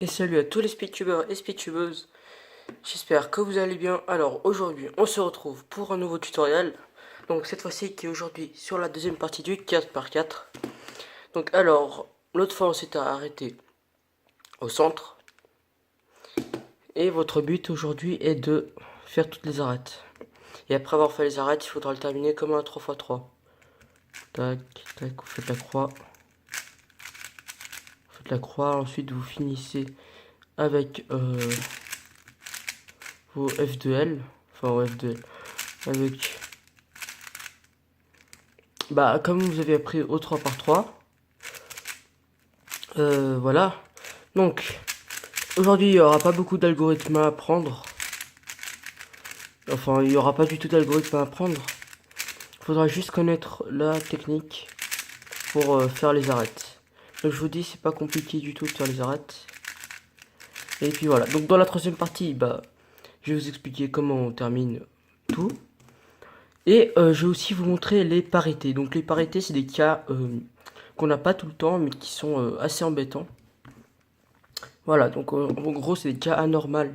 Et salut à tous les speedtubers et speedtubeuses, j'espère que vous allez bien. Alors aujourd'hui on se retrouve pour un nouveau tutoriel. Donc cette fois-ci qui est aujourd'hui sur la deuxième partie du 4x4. Donc alors l'autre fois on s'était arrêté au centre. Et votre but aujourd'hui est de faire toutes les arêtes. Et après avoir fait les arêtes il faudra le terminer comme un 3x3. Tac, tac, vous faites la croix. Vous faites la croix, ensuite vous finissez avec vos F2L. Enfin vos F2L. Avec comme vous avez appris au 3x3, voilà. Donc, aujourd'hui, il n'y aura pas beaucoup d'algorithmes à apprendre. Enfin, il n'y aura pas du tout d'algorithmes à apprendre. Il faudra juste connaître la technique pour faire les arêtes. Donc, je vous dis, c'est pas compliqué du tout de faire les arêtes. Et puis voilà. Donc, dans la troisième partie, je vais vous expliquer comment on termine tout. Et je vais aussi vous montrer les parités. Donc, les parités, c'est des cas qu'on n'a pas tout le temps, mais qui sont assez embêtants. Voilà, donc en gros, c'est des cas anormaux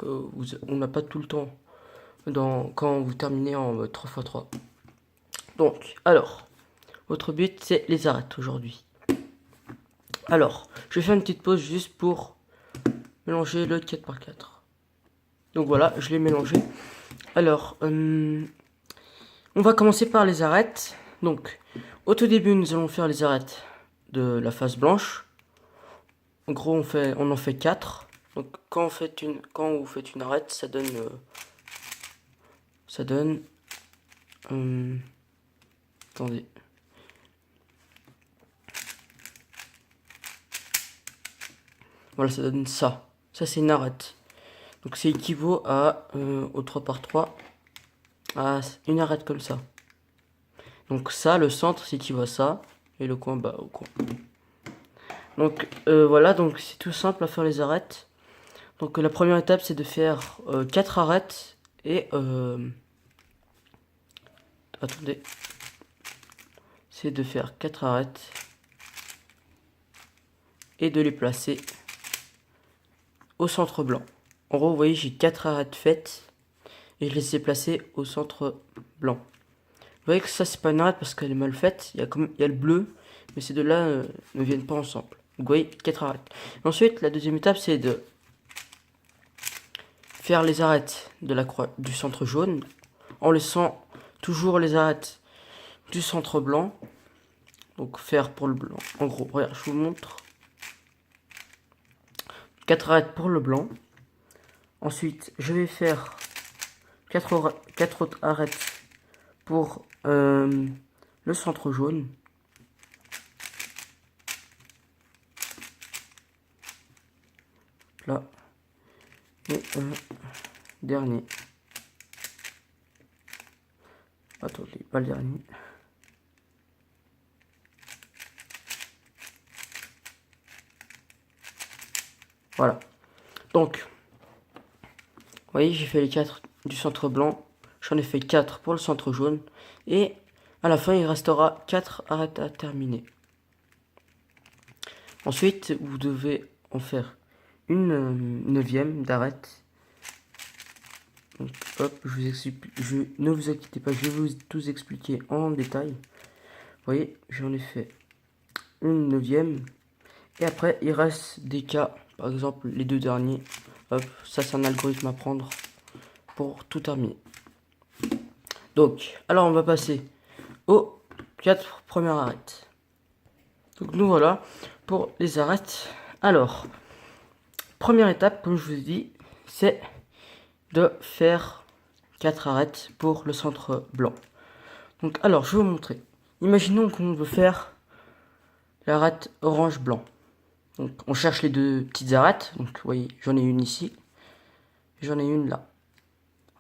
on n'a pas tout le temps quand vous terminez en mode 3x3. Donc, alors, votre but, c'est les arêtes aujourd'hui. Alors, je vais faire une petite pause juste pour mélanger le 4x4. Donc voilà, je l'ai mélangé. Alors, on va commencer par les arêtes. Donc, au tout début, nous allons faire les arêtes de la face blanche. En gros, on en fait 4. Donc, quand vous faites une arête, ça donne... attendez. Voilà, ça donne ça. Ça, c'est une arête. Donc, c'est équivaut à, au 3x3, à une arête comme ça. Donc, ça, le centre, c'est équivaut à ça. Et le coin, au coin. Donc, voilà, donc c'est tout simple à faire les arêtes. Donc, la première étape, c'est de faire 4 arêtes. Et, attendez. C'est de faire 4 arêtes. Et de les placer au centre blanc. En gros, vous voyez, j'ai 4 arêtes faites. Et je les ai placées au centre blanc. Vous voyez que ça, c'est pas une arête parce qu'elle est mal faite. Il y a le bleu, mais ces deux-là ne viennent pas ensemble. Donc, vous voyez, 4 arêtes. Ensuite, la deuxième étape, c'est de faire les arêtes de la croix du centre jaune en laissant toujours les arêtes du centre blanc. Donc, faire pour le blanc. En gros, regarde, je vous montre. 4 arêtes pour le blanc. Ensuite, je vais faire 4 autres arêtes pour le centre jaune. Là. Et dernier. Attendez, pas le dernier. Voilà. Donc, vous voyez, j'ai fait les 4 du centre blanc. J'en ai fait 4 pour le centre jaune. Et à la fin, il restera 4 arêtes à terminer. Ensuite, vous devez en faire une neuvième d'arête. Donc, hop, ne vous inquiétez pas, je vais vous tout expliquer en détail. Vous voyez, j'en ai fait une neuvième. Et après, il reste des cas, par exemple, les deux derniers. Hop, ça c'est un algorithme à prendre pour tout terminer. Donc, alors on va passer aux 4 premières arêtes. Donc nous voilà pour les arêtes. Alors, première étape, comme je vous ai dit, c'est de faire 4 arêtes pour le centre blanc. Donc alors, je vais vous montrer. Imaginons qu'on veut faire l'arête orange-blanc. Donc on cherche les deux petites arêtes. Donc vous voyez, j'en ai une ici. J'en ai une là.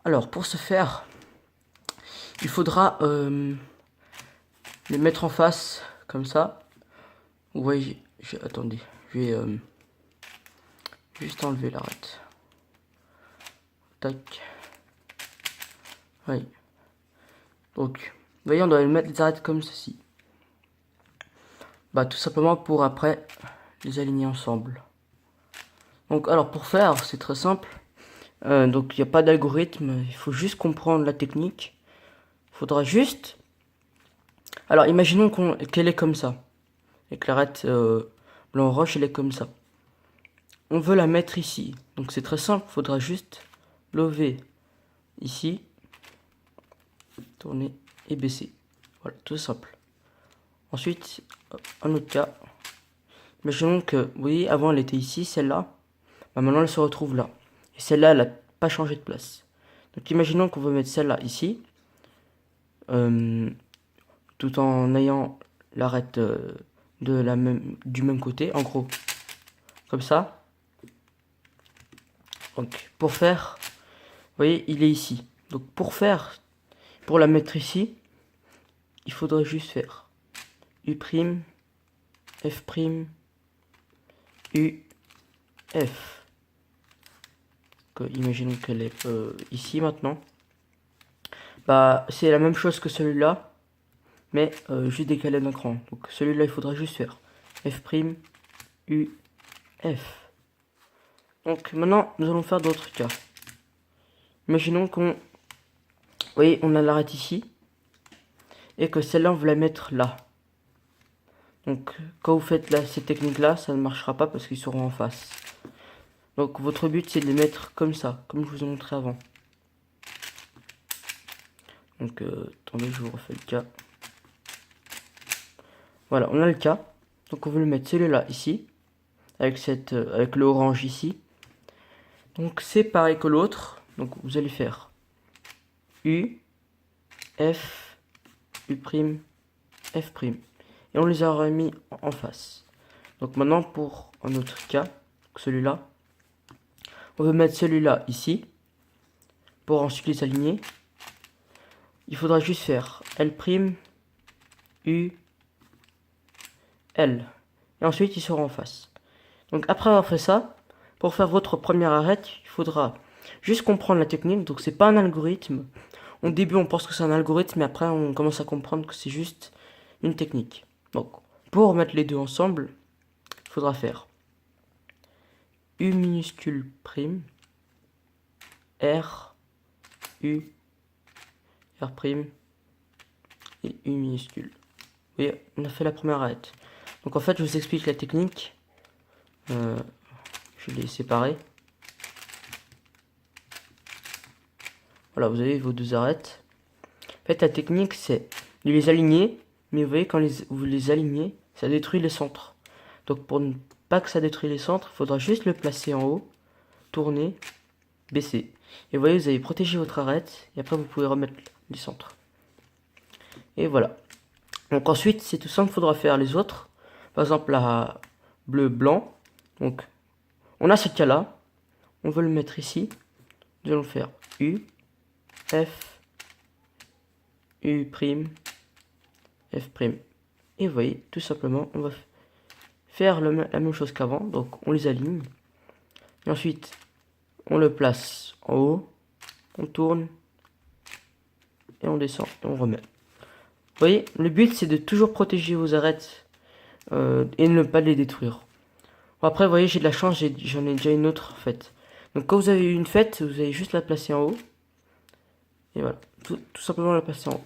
Alors, pour ce faire, il faudra les mettre en face, comme ça. Vous voyez, attendez, je vais juste enlever l'arête. Tac. Oui. Donc, vous voyez, on doit mettre les arêtes comme ceci. Tout simplement pour après les aligner ensemble. Donc alors pour faire, c'est très simple. Donc il n'y a pas d'algorithme, il faut juste comprendre la technique. Il faudra juste... Alors imaginons qu'elle est comme ça. Et que l'arête blanc-roche, elle est comme ça. On veut la mettre ici. Donc c'est très simple, il faudra juste lever ici, tourner et baisser. Voilà, tout simple. Ensuite, un autre cas. Imaginons que, vous voyez, avant elle était ici, celle-là. Bah, maintenant elle se retrouve là. Et celle-là, elle n'a pas changé de place. Donc imaginons qu'on veut mettre celle-là ici. Tout en ayant l'arête du même côté, en gros. Comme ça. Donc pour faire, vous voyez, il est ici. Donc pour la mettre ici, il faudrait juste faire U', F', U, F. Imaginons qu'elle est ici maintenant. Bah, c'est la même chose que celui-là, mais juste décalé d'un cran. Donc celui-là, il faudra juste faire F', U, F. Donc maintenant, nous allons faire d'autres cas. Imaginons qu'on... Vous voyez, on a l'arête ici. Et que celle-là, on veut la mettre là. Donc quand vous faites là, ces techniques-là, ça ne marchera pas parce qu'ils seront en face. Donc votre but, c'est de les mettre comme ça, comme je vous ai montré avant. Donc attendez, je vous refais le cas. Voilà, on a le cas. Donc on veut le mettre celui-là ici. Avec le orange ici. Donc c'est pareil que l'autre. Donc vous allez faire U, F, U', F'. Et on les a remis en face. Donc maintenant pour un autre cas, celui-là, on veut mettre celui-là ici. Pour ensuite les aligner, il faudra juste faire L', U, L. Et ensuite ils seront en face. Donc après avoir fait ça, pour faire votre première arête, il faudra juste comprendre la technique. Donc c'est pas un algorithme. Au début on pense que c'est un algorithme, mais après on commence à comprendre que c'est juste une technique. Donc pour mettre les deux ensemble, il faudra faire U minuscule prime, R, U, R prime et U minuscule. Vous voyez, on a fait la première arête. Donc en fait, je vous explique la technique. Je l'ai séparé. Voilà, vous avez vos deux arêtes. En fait, la technique, c'est de les aligner. Mais vous voyez, quand vous les alignez, ça détruit les centres. Donc pour ne pas que ça détruise les centres, il faudra juste le placer en haut, tourner, baisser. Et vous voyez, vous avez protégé votre arête. Et après, vous pouvez remettre les centres. Et voilà. Donc ensuite, c'est tout simple, il faudra faire les autres. Par exemple, la bleu-blanc. Donc, on a ce cas-là. On veut le mettre ici. Nous allons faire U, F, U', F'. Et vous voyez, tout simplement, on va faire la même chose qu'avant. Donc, on les aligne. Et ensuite, on le place en haut. On tourne. Et on descend. Et on remet. Vous voyez, le but, c'est de toujours protéger vos arêtes. Et ne pas les détruire. Bon, après, vous voyez, j'ai de la chance. J'en ai déjà une autre faite. Donc, quand vous avez une faite, vous allez juste la placer en haut. Et voilà, tout simplement la placer en haut.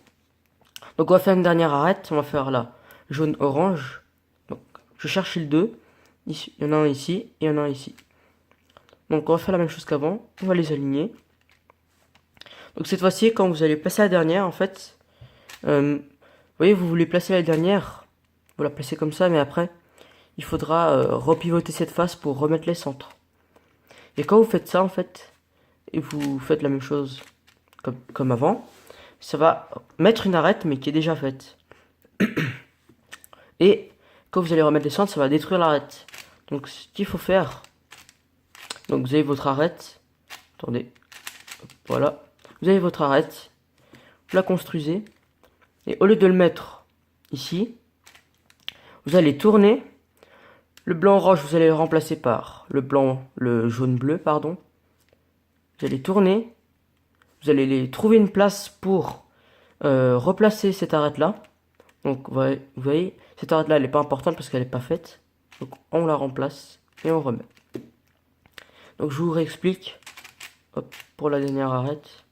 Donc on va faire une dernière arête, on va faire là, jaune-orange. Donc je cherche le 2, ici, il y en a un ici et il y en a un ici. Donc on va faire la même chose qu'avant, on va les aligner. Donc cette fois-ci, quand vous allez placer la dernière, en fait, vous voyez, vous voulez placer la dernière, vous la placez comme ça, mais après, il faudra repivoter cette face pour remettre les centres. Et quand vous faites ça, en fait, et vous faites la même chose comme avant, ça va mettre une arête mais qui est déjà faite. Et quand vous allez remettre les centres, ça va détruire l'arête. Donc ce qu'il faut faire, donc vous avez votre arête, attendez, voilà, vous avez votre arête, vous la construisez, et au lieu de le mettre ici, vous allez tourner, le blanc-orange vous allez le remplacer par le jaune-bleu, pardon, vous allez tourner, vous allez trouver une place pour replacer cette arête là. Donc vous voyez, cette arête là elle n'est pas importante parce qu'elle n'est pas faite. Donc on la remplace et on remet. Donc je vous réexplique. Hop, pour la dernière arête.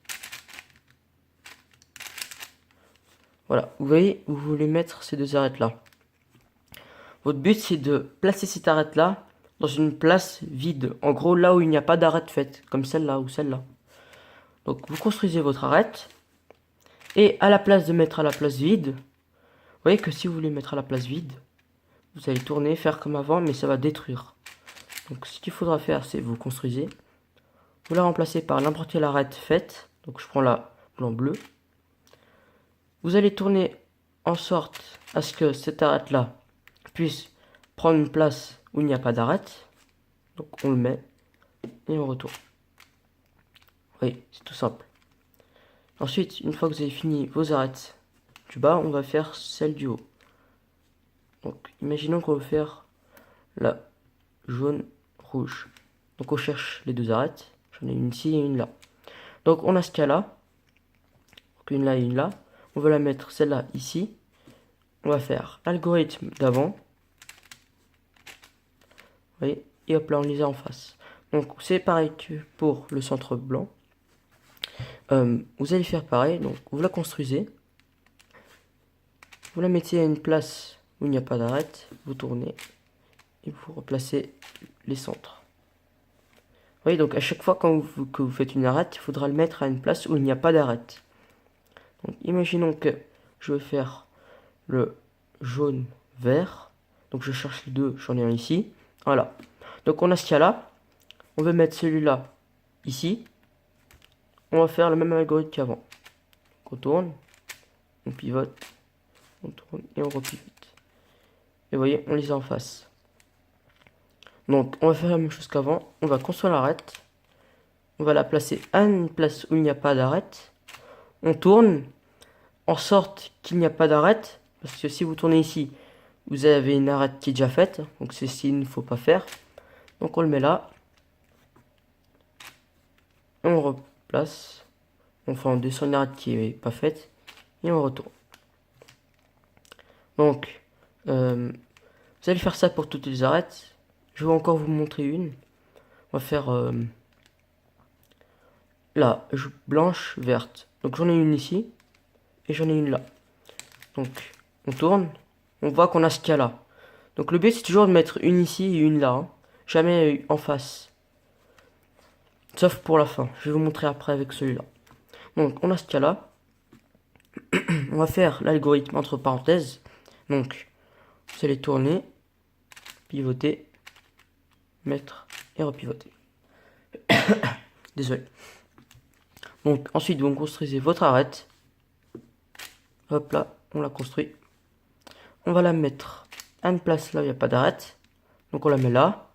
Voilà, vous voyez, vous voulez mettre ces deux arêtes là. Votre but c'est de placer cette arête là dans une place vide. En gros là où il n'y a pas d'arête faite, comme celle-là ou celle-là. Donc vous construisez votre arête. Et à la place de mettre à la place vide, vous voyez que si vous voulez mettre à la place vide, vous allez tourner, faire comme avant, mais ça va détruire. Donc ce qu'il faudra faire, c'est vous construisez. Vous la remplacez par n'importe quelle arête faite. Donc je prends la blanc-bleu. Vous allez tourner en sorte à ce que cette arête-là puisse prendre une place où il n'y a pas d'arête. Donc on le met et on retourne. Oui, c'est tout simple. Ensuite, une fois que vous avez fini vos arêtes du bas, on va faire celle du haut. Donc imaginons qu'on veut faire la jaune, rouge. Donc on cherche les deux arêtes. J'en ai une ici et une là. Donc on a ce cas-là. Donc une là et une là. On veut la mettre celle-là ici. On va faire l'algorithme d'avant. Vous voyez, et hop là on les a en face. Donc c'est pareil que pour le centre blanc. Vous allez faire pareil. Donc vous la construisez. Vous la mettez à une place où il n'y a pas d'arête. Vous tournez. Et vous replacez les centres. Vous voyez, donc à chaque fois que vous faites une arête, il faudra le mettre à une place où il n'y a pas d'arête. Donc imaginons que je veux faire le jaune vert. Donc je cherche les deux, j'en ai un ici. Voilà. Donc on a ce cas-là. On veut mettre celui-là ici. On va faire le même algorithme qu'avant. On tourne, on pivote, on tourne et on repivote. Et vous voyez, on les a en face. Donc on va faire la même chose qu'avant. On va construire l'arête. On va la placer à une place où il n'y a pas d'arête. On tourne en sorte qu'il n'y a pas d'arête. Parce que si vous tournez ici, vous avez une arête qui est déjà faite. Donc c'est ce qu'il ne faut pas faire. Donc on le met là. On replace. Enfin on descend une arête qui n'est pas faite. Et on retourne. Donc vous allez faire ça pour toutes les arêtes. Je vais encore vous montrer une. On va faire là, blanche, verte. Donc j'en ai une ici. Et j'en ai une là. Donc on tourne. On voit qu'on a ce cas-là. Donc le but c'est toujours de mettre une ici et une là. Hein. Jamais en face. Sauf pour la fin. Je vais vous montrer après avec celui-là. Donc on a ce cas-là. On va faire l'algorithme entre parenthèses. Donc vous allez tourner, pivoter, mettre et repivoter. Désolé. Donc ensuite vous construisez votre arête. Hop là, on la construit. On va la mettre à une place là où il n'y a pas d'arête. Donc on la met là.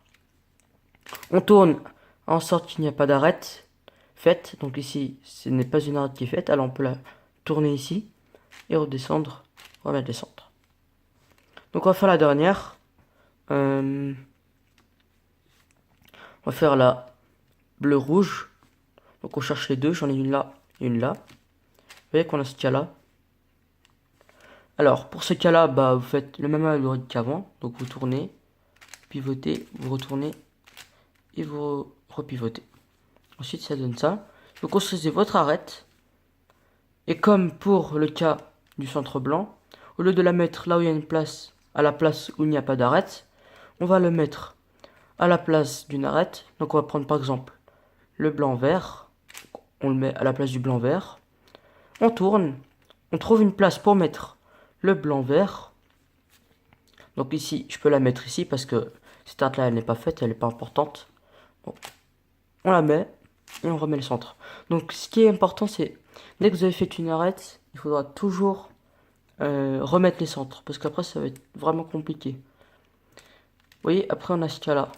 On tourne en sorte qu'il n'y a pas d'arête faite. Donc ici, ce n'est pas une arête qui est faite. Alors on peut la tourner ici et redescendre, remettre les centres. Donc on va faire la dernière. On va faire la bleu-rouge. Donc on cherche les deux. J'en ai une là et une là. Vous voyez qu'on a ce cas-là. Alors pour ce cas-là, bah, vous faites le même algorithme qu'avant. Donc vous tournez, pivotez, vous retournez et vous repivotez. Ensuite ça donne ça. Vous construisez votre arête. Et comme pour le cas du centre blanc, au lieu de la mettre là où il y a une place, à la place où il n'y a pas d'arête, on va le mettre à la place d'une arête. Donc on va prendre par exemple le blanc vert. On le met à la place du blanc vert. On tourne. On trouve une place pour mettre le blanc vert. Donc ici, je peux la mettre ici parce que cette arête là elle n'est pas faite, elle n'est pas importante. Donc, on la met et on remet le centre. Donc ce qui est important c'est, dès que vous avez fait une arête, il faudra toujours remettre les centres. Parce qu'après ça va être vraiment compliqué. Vous voyez, après on a ce cas là.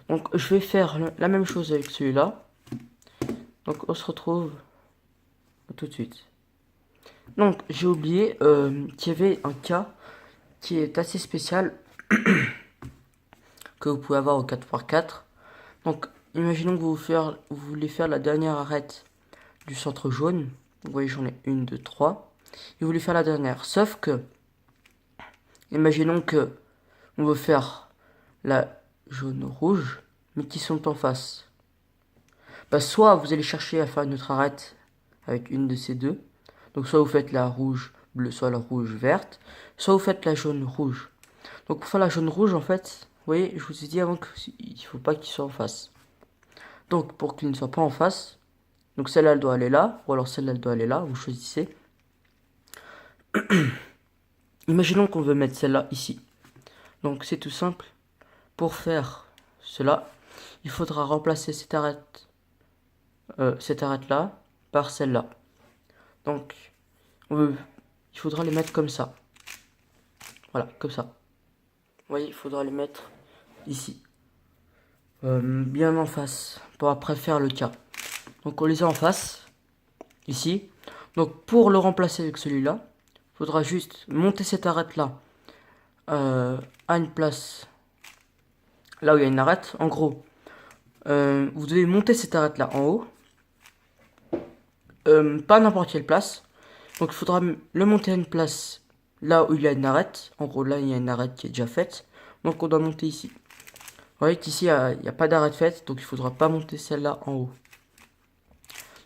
Donc je vais faire la même chose avec celui-là. Donc on se retrouve tout de suite. Donc j'ai oublié qu'il y avait un cas qui est assez spécial que vous pouvez avoir au 4x4. Donc imaginons que vous voulez faire la dernière arête du centre jaune. Vous voyez j'en ai 1, 2, 3. Et vous voulez faire la dernière. Sauf que, imaginons que on veut faire la jaune rouge. mais qui sont en face. Bah, soit vous allez chercher à faire une autre arête avec une de ces deux. Donc soit vous faites la rouge bleue, soit la rouge verte, soit vous faites la jaune rouge. Donc pour faire la jaune rouge, en fait, vous voyez, je vous ai dit avant qu'il ne faut pas qu'ils soient en face. Donc pour qu'ils ne soient pas en face, donc celle-là elle doit aller là, ou alors celle-là elle doit aller là, vous choisissez. Imaginons qu'on veut mettre celle-là ici. Donc c'est tout simple. Pour faire cela, il faudra remplacer cette arête-là par celle-là. Donc il faudra les mettre comme ça. Voilà, comme ça. Vous voyez, il faudra les mettre ici. Bien en face, pour après faire le cas. Donc on les a en face, ici. Donc pour le remplacer avec celui-là, il faudra juste monter cette arête-là à une place là où il y a une arête. En gros, vous devez monter cette arête-là en haut. Pas n'importe quelle place. Donc il faudra le monter à une place là où il y a une arête. En gros, là il y a une arête qui est déjà faite. Donc on doit monter ici. Vous voyez qu'ici il n'y a pas d'arête faite, donc il ne faudra pas monter celle-là en haut.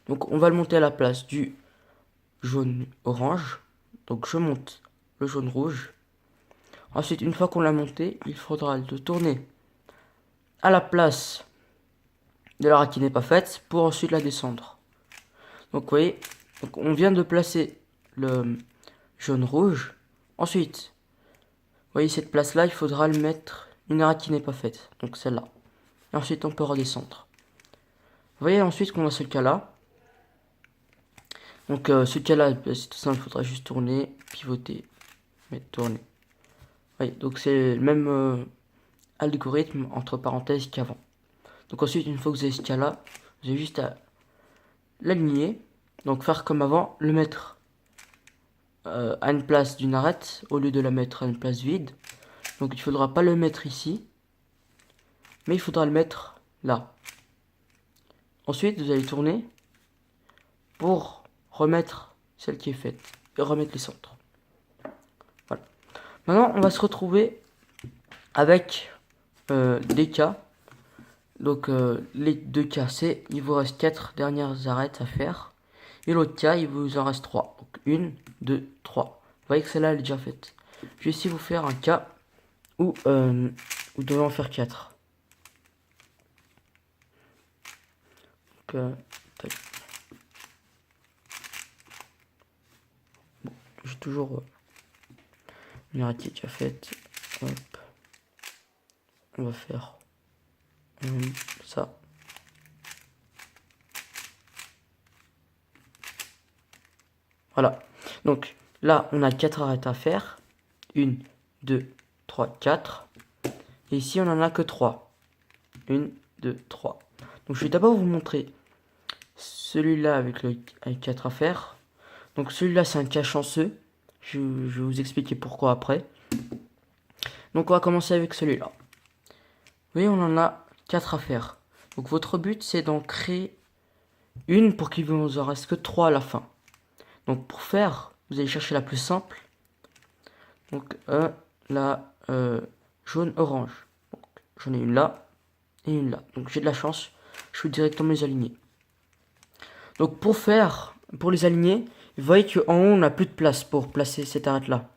Donc on va le monter à la place du jaune orange. Donc je monte le jaune rouge. Ensuite, une fois qu'on l'a monté, il faudra le tourner à la place de l'arête qui n'est pas faite pour ensuite la descendre. Donc vous voyez, donc on vient de placer le jaune rouge. Ensuite, vous voyez cette place là, il faudra le mettre une arête qui n'est pas faite, donc celle-là. Et ensuite on peut redescendre. Vous voyez ensuite qu'on a ce cas là. Donc ce cas là, c'est tout simple, il faudra juste tourner, pivoter, mettre tourner. Oui, donc c'est le même algorithme entre parenthèses qu'avant. Donc ensuite, une fois que vous avez ce cas là, vous avez juste à l'aligner. Donc faire comme avant, le mettre à une place d'une arête au lieu de la mettre à une place vide. Donc il ne faudra pas le mettre ici, mais il faudra le mettre là. Ensuite, vous allez tourner pour remettre celle qui est faite et remettre les centres. Voilà. Maintenant, on va se retrouver avec des cas. Donc les deux cas, c'est il vous reste 4 dernières arêtes à faire. Et l'autre cas, il vous en reste 3. Donc 1, 2, 3. Vous voyez que celle-là, elle est déjà faite. Je vais essayer de vous faire un cas où vous devez en faire 4. Donc, bon, j'ai toujours une arête qui est déjà faite. Hop. On va faire ça. Voilà. Donc là, on a 4 arêtes à faire. 1, 2, 3, 4. Et ici, on en a que 3. 1, 2, 3. Donc je vais d'abord vous montrer celui-là avec 4 à faire. Donc celui-là, c'est un cas chanceux. Je vais vous expliquer pourquoi après. Donc on va commencer avec celui-là. Vous voyez, on en a 4 à faire. Donc votre but, c'est d'en créer une pour qu'il vous en reste que 3 à la fin. Donc pour faire, vous allez chercher la plus simple. Donc la jaune-orange. J'en ai une là et une là. Donc j'ai de la chance, je peux directement les aligner. Donc pour les aligner, vous voyez qu'en haut, on n'a plus de place pour placer cette arête là.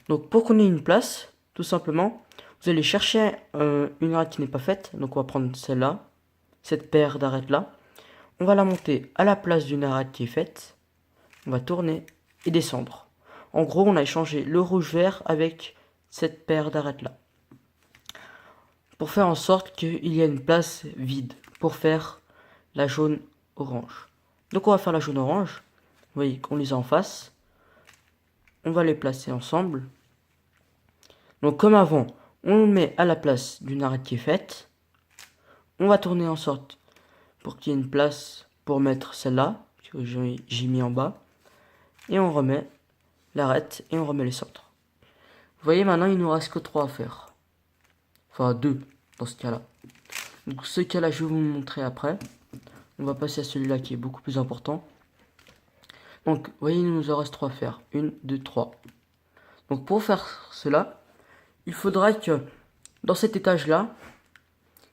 Donc pour qu'on ait une place, tout simplement, vous allez chercher une arête qui n'est pas faite. Donc on va prendre celle-là, cette paire d'arêtes là. On va la monter à la place d'une arête qui est faite. On va tourner et descendre. En gros, on a échangé le rouge-vert avec cette paire d'arêtes là. Pour faire en sorte qu'il y ait une place vide pour faire la jaune-orange. Donc on va faire la jaune-orange. Vous voyez qu'on les a en face. On va les placer ensemble. Donc comme avant, on le met à la place d'une arête qui est faite. On va tourner en sorte pour qu'il y ait une place pour mettre celle-là que j'ai mis en bas. Et on remet l'arête et on remet les centres. Vous voyez, maintenant il nous reste que 3 à faire. Enfin 2 dans ce cas-là. Donc ce cas-là, je vais vous montrer après. On va passer à celui-là qui est beaucoup plus important. Donc, vous voyez, il nous en reste 3 à faire. 1, 2, 3. Donc pour faire cela, il faudra que dans cet étage-là,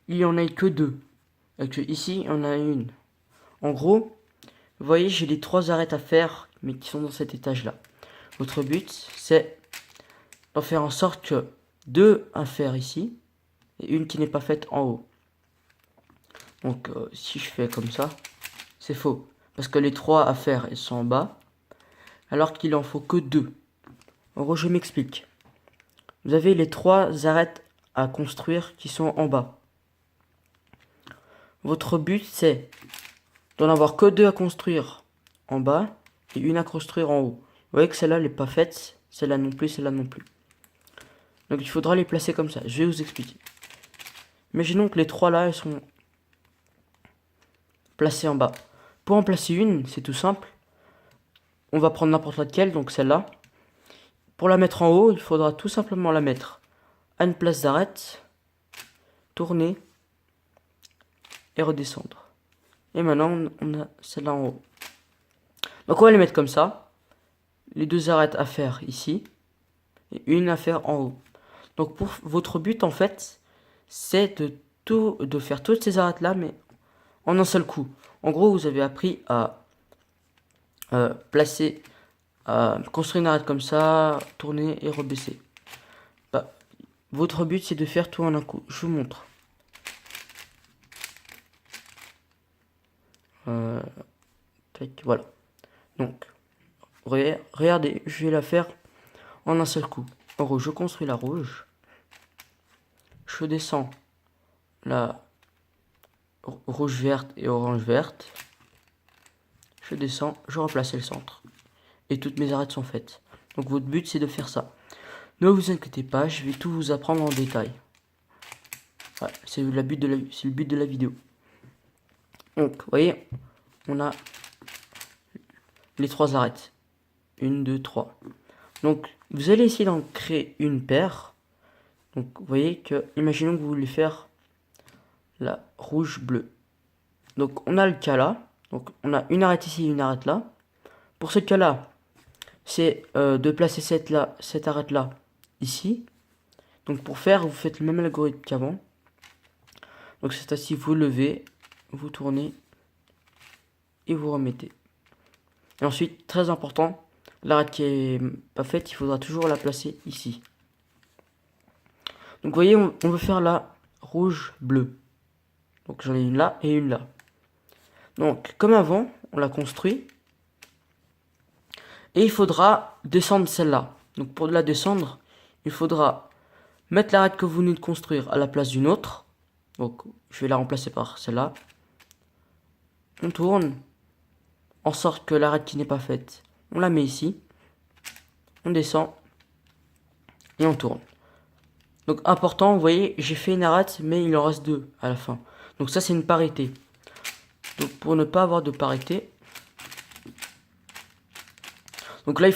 il y en a que deux. Et que ici, il y en a une. En gros, vous voyez, j'ai les 3 arêtes à faire, mais qui sont dans cet étage-là. Votre but, c'est d'en faire en sorte que 2 à faire ici, et une qui n'est pas faite en haut. Donc, si je fais comme ça, c'est faux. Parce que les 3 à faire, elles sont en bas, alors qu'il en faut que 2. En gros, je m'explique. Vous avez les 3 arêtes à construire qui sont en bas. Votre but, c'est d'en avoir que 2 à construire en bas et une à construire en haut. Vous voyez que celle-là n'est pas faite, celle-là non plus, celle-là non plus. Donc il faudra les placer comme ça. Je vais vous expliquer. Imaginons que les 3 là, elles sont placées en bas. Pour en placer une, c'est tout simple. On va prendre n'importe laquelle, donc celle-là. Pour la mettre en haut, il faudra tout simplement la mettre à une place d'arête, tourner et redescendre. Et maintenant, on a celle-là en haut. Donc on va les mettre comme ça. Les 2 arêtes à faire ici et une à faire en haut. Donc pour votre but en fait, c'est de faire toutes ces arêtes là, mais en un seul coup. En gros, vous avez appris à placer, à construire une arête comme ça, tourner et rebaisser. Bah, votre but c'est de faire tout en un coup. Je vous montre. Tac, voilà. Donc, regardez, je vais la faire en un seul coup. En rouge, je construis la rouge. Je descends la rouge verte et orange verte. Je descends, je remplace le centre. Et toutes mes arêtes sont faites. Donc votre but c'est de faire ça. Ne vous inquiétez pas, je vais tout vous apprendre en détail. Ouais, c'est le but de la vidéo. Donc, vous voyez, on a les 3 arêtes. 1, 2, 3. Donc, vous allez essayer d'en créer une paire. Donc, vous voyez que, imaginons que vous voulez faire la rouge-bleue. Donc, on a le cas là. Donc, on a une arête ici et une arête là. Pour ce cas-là, c'est de placer cette arête là ici. Donc, pour faire, vous faites le même algorithme qu'avant. Donc, c'est ainsi, vous levez, vous tournez et vous remettez. Et ensuite, très important, l'arête qui est pas faite, il faudra toujours la placer ici. Donc vous voyez, on veut faire la rouge-bleue. Donc j'en ai une là et une là. Donc comme avant, on l'a construit. Et il faudra descendre celle-là. Donc pour la descendre, il faudra mettre l'arête que vous venez de construire à la place d'une autre. Donc je vais la remplacer par celle-là. On tourne. En sorte que l'arête qui n'est pas faite, on la met ici. On descend. Et on tourne. Donc important, vous voyez, j'ai fait une arête, mais il en reste 2 à la fin. Donc ça, c'est une parité. Donc pour ne pas avoir de parité. Donc là,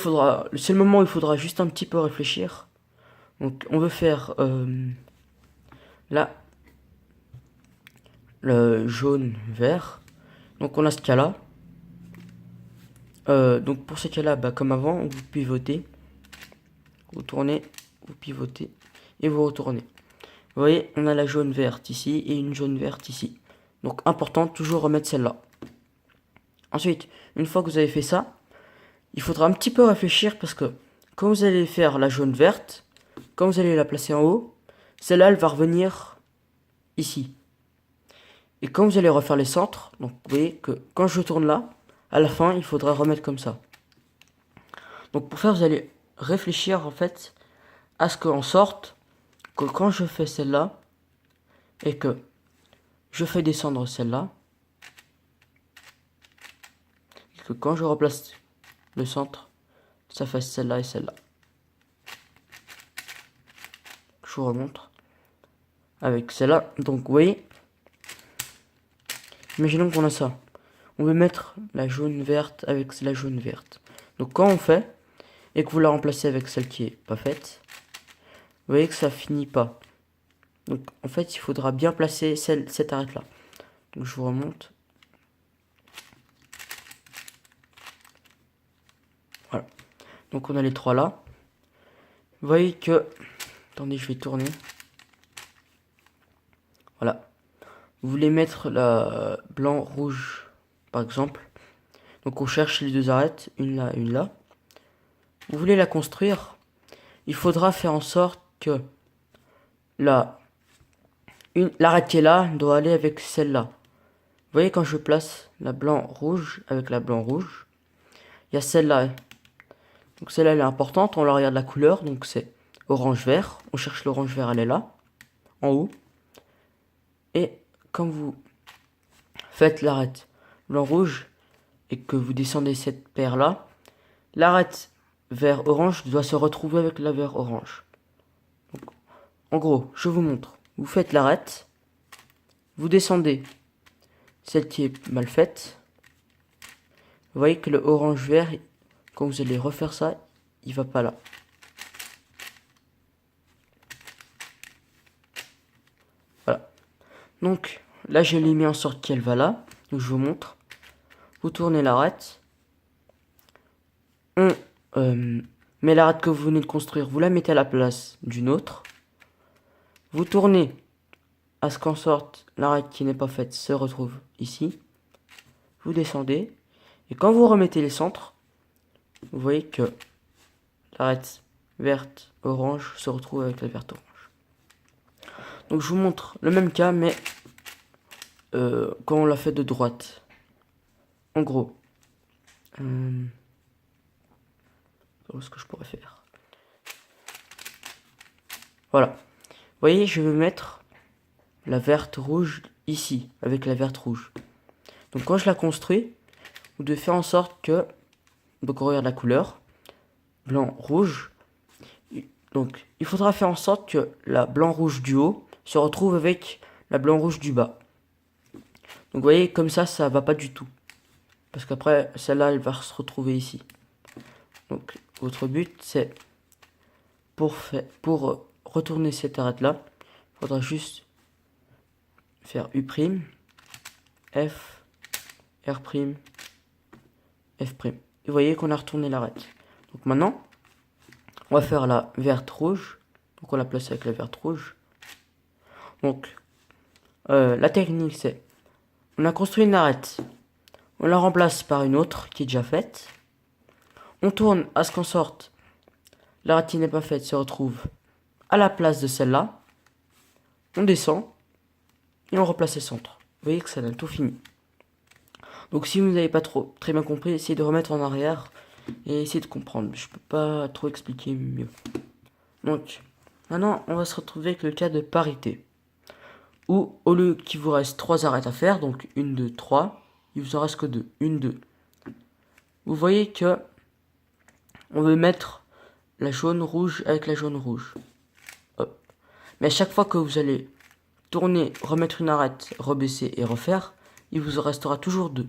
c'est le moment où il faudra juste un petit peu réfléchir. Donc on veut faire là, le jaune, vert. Donc on a ce cas-là. Donc pour ce cas-là, bah, comme avant, vous pivotez. Vous tournez, vous pivotez et vous retournez. Vous voyez, on a la jaune verte ici et une jaune verte ici. Donc important, toujours remettre celle-là. Ensuite, une fois que vous avez fait ça, il faudra un petit peu réfléchir parce que quand vous allez faire la jaune verte, quand vous allez la placer en haut, celle-là, elle va revenir ici. Et quand vous allez refaire les centres, donc vous voyez que quand je tourne là, à la fin, il faudra remettre comme ça. Donc pour faire, vous allez réfléchir en fait à ce qu'en sorte que quand je fais celle-là et que je fais descendre celle-là, et que quand je replace le centre, ça fasse celle-là et celle-là. Je vous remontre avec celle-là. Donc vous voyez, imaginons qu'on a ça. On veut mettre la jaune verte avec la jaune verte. Donc quand on fait et que vous la remplacez avec celle qui est pas faite, vous voyez que ça finit pas. Donc en fait, il faudra bien placer cette arête là. Donc je vous remonte. Voilà. Donc on a les 3 là. Vous voyez que... Attendez, je vais tourner. Voilà. Vous voulez mettre la blanc, rouge, par exemple. Donc on cherche les deux arêtes, une là, une là. Vous voulez la construire. Il faudra faire en sorte que l'arête qui est là doit aller avec celle-là. Vous voyez quand je place la blanc-rouge avec la blanc-rouge, il y a celle-là. Donc celle-là elle est importante, on la regarde la couleur, donc c'est orange-vert. On cherche l'orange-vert, elle est là, en haut. Et quand vous faites l'arête blanc-rouge et que vous descendez cette paire-là, l'arête vert-orange doit se retrouver avec la vert-orange. En gros, je vous montre. Vous faites l'arête, vous descendez celle qui est mal faite. Vous voyez que le orange-vert, quand vous allez refaire ça, il va pas là. Voilà. Donc là, je l'ai mis en sorte qu'elle va là. Donc je vous montre. Vous tournez l'arête. On met l'arête que vous venez de construire, vous la mettez à la place d'une autre. Vous tournez à ce qu'en sorte l'arête qui n'est pas faite se retrouve ici. Vous descendez. Et quand vous remettez les centres, vous voyez que l'arête verte orange se retrouve avec la verte orange. Donc je vous montre le même cas, mais quand on l'a fait de droite. En gros, ce que je pourrais faire. Voilà. Vous voyez, je vais mettre la verte rouge ici, avec la verte rouge. Donc quand je la construis, vous devez faire en sorte que, donc on regarde la couleur, blanc, rouge. Donc il faudra faire en sorte que la blanc rouge du haut se retrouve avec la blanc rouge du bas. Donc vous voyez, comme ça va pas du tout. Parce qu'après, celle-là, elle va se retrouver ici. Donc votre but, c'est pour retourner cette arête-là, il faudra juste faire U', F, R', F'. Et vous voyez qu'on a retourné l'arête. Donc maintenant, on va faire la verte rouge. Donc on la place avec la verte rouge. Donc la technique c'est, on a construit une arête. On la remplace par une autre qui est déjà faite. On tourne à ce qu'en sorte l'arête qui n'est pas faite se retrouve à la place de celle-là. On descend et on replace le centre. Vous voyez que ça a tout fini. Donc si vous n'avez pas très bien compris, essayez de remettre en arrière et essayez de comprendre. Je peux pas trop expliquer mieux. Donc maintenant on va se retrouver avec le cas de parité. Où au lieu qu'il vous reste 3 arêtes à faire, donc 1, 2, 3, il vous en reste que 2. 1, 2. Vous voyez que on veut mettre la jaune rouge avec la jaune rouge. Hop. Mais à chaque fois que vous allez tourner, remettre une arête, rebaisser et refaire, il vous en restera toujours 2.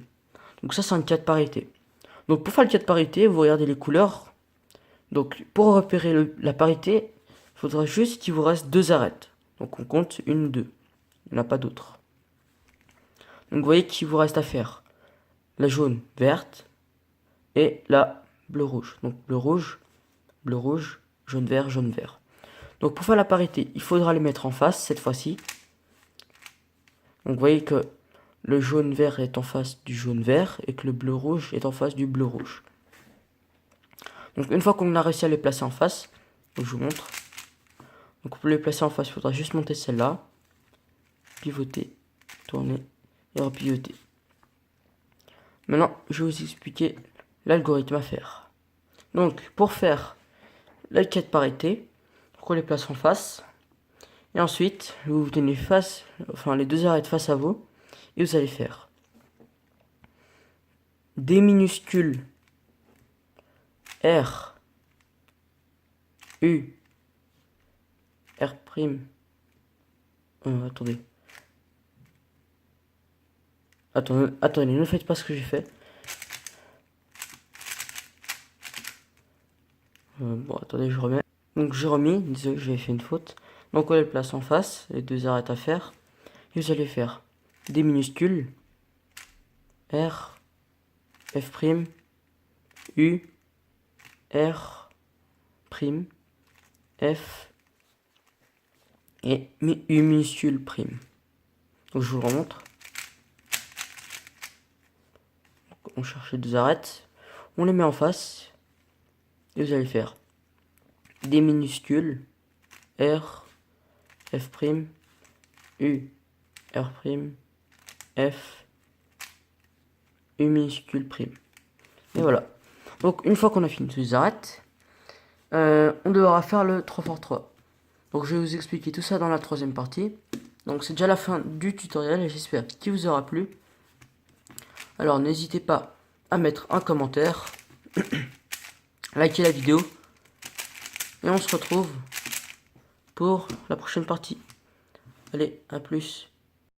Donc ça c'est un cas de parité. Donc pour faire le cas de parité, vous regardez les couleurs. Donc pour repérer la parité, il faudra juste qu'il vous reste 2 arêtes. Donc on compte 1, 2. Il n'y en a pas d'autres. Donc vous voyez qu'il vous reste à faire la jaune verte et la bleu rouge. Donc bleu rouge, jaune vert, jaune vert. Donc pour faire la parité, il faudra les mettre en face cette fois-ci. Donc vous voyez que le jaune vert est en face du jaune vert et que le bleu rouge est en face du bleu rouge. Donc une fois qu'on a réussi à les placer en face, donc je vous montre. Donc pour les placer en face, il faudra juste monter celle-là, pivoter, tourner et repivoter. Maintenant, je vais vous expliquer l'algorithme à faire. Donc pour faire la quête de parité, on les place en face. Et ensuite, vous vous tenez les 2 arêtes face à vous. Et vous allez faire D minuscule R U R prime. Attendez, ne faites pas ce que j'ai fait. Bon, attendez, je remets. Donc j'ai remis, désolé, j'avais fait une faute. Donc on les place en face, les 2 arêtes à faire. Et vous allez faire D minuscule R F prime U R prime F et U minuscule prime. Donc je vous le remontre. Donc, on cherche les deux arêtes. On les met en face. Et vous allez faire des minuscules R, F', U, R', F, U minuscule prime. Et voilà. Donc une fois qu'on a fini tous les arêtes, on devra faire le 3x3. Donc je vais vous expliquer tout ça dans la troisième partie. Donc c'est déjà la fin du tutoriel et j'espère qu'il vous aura plu. Alors n'hésitez pas à mettre un commentaire, liker la vidéo et on se retrouve pour la prochaine partie. Allez, à plus.